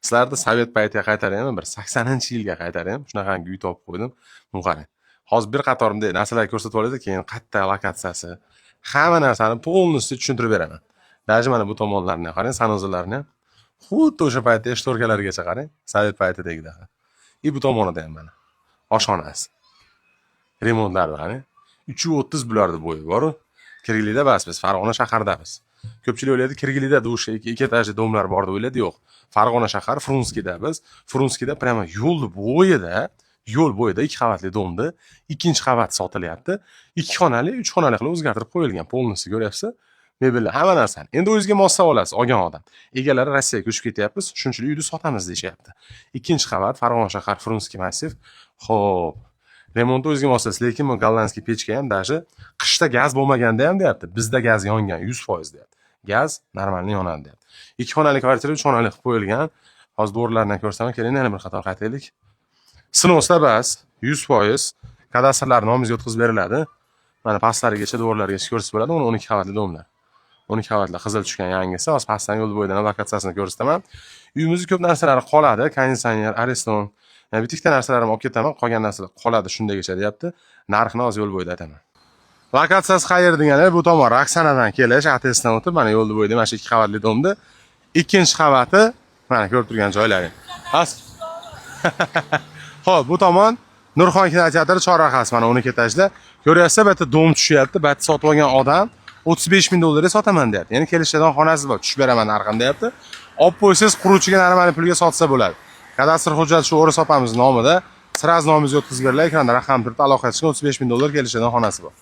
Sizlarni sovet paytiga qaytaraymi, bir 80-yilga qaytaraymi, shunaqangi uy topib qo'ydim. Buni qarang. Hozir bir qator bunday narsalar ko'rsatib oladi, keyin qayerda lokatsiyasi, hamma narsani polностью tushuntirib beraman. Даже mana bu tomonlarni qarang, sanozlarni ham xuddi o'sha paytda shtorkalargacha qarang, sovet paytidagida. Bu tomonida ham mana oshxonasi. Remontlari qarang. 330 bularda bo'yi bor-ku. Kirgilida bas biz Farg'ona shahardamiz. Ko'pchilik o'ylaydi Kirgilida o'sha ikki etajli domlar bor deb o'ylaydi, yo'q. Farg'ona shahar Frunskida biz. Frunskida prямо yo'l bo'yida 2 qavatli domda 2-qavat sotilyapti. 2 xonali, 3 xonali qilib o'zgartirib qo'yilgan. Polностью ko'ryapsiz? Mebellar, hamma narsani. Endi o'zingizga moslab olasiz, olgan odam. Egalari Rossiyaga ko'chib ketyapmiz, shunchalik uyni sotamiz deyapti. 2-qavat Farg'ona shahar Frunskiy massiv. Xo'p. Remontni o'zingizga moslasiz, lekin bu gollandskiy pechka ham даже qishda gaz bo'lmaganda ham deyapti. Bizda gaz yongan 100% deyapti. Gaz normalniy yonadi deyapti. 2 xonali kvartira 3 xonali qilib qo'yilgan. Hozir do'rlardan ko'rsaman, keling yana bir qator qaytaylik. Snosda bas 100%. Kadastrlar nomingizga o'tkazib beriladi. Mana pastlarigacha do'rlargacha ko'rsatib bo'ladi. Uni 12 qavatli domlar. 12 qavatli qizil tushgan yangisi, hozir pastdan yo'l bo'yidan lokatsiyasini ko'rsataman. Uyimizda ko'p narsalari qoladi, konditsioner, areston. Yani bitikda narsalarimni olib ketaman, qolgan narsalar qoladi shundaygacha deyapti. Narxini hozir yo'l bo'yida aytaman. Lokatsiyasi qayer degani bu tomon Roksanadan kelish, ATSdan o'tib, mana yo'l bo'yida mana shu 2 qavatli domda 2-qavati mana ko'rib turgan joylari. Xo'p, bu tomon Nurxon kinoteatri chorrahasi mana 12 etajda. Ko'ryapsiz, bu yerda dom tushyapti, bu yerda sotib olgan odam 35 ming dollarga sotaman deyapti. Ya'ni kelishdan xonasi bor, tushib beraman narxini deyapti. Olib qo'ysangiz quruvchiga normal pulga sotsa bo'ladi. Kadastr hujjati shu O'ris opamiz nomida, siz nomingizga o'tkazib beriladi, ekranda raqam turibdi, aloqa qilishga 35 ming dollar kelishdan xonasi bor.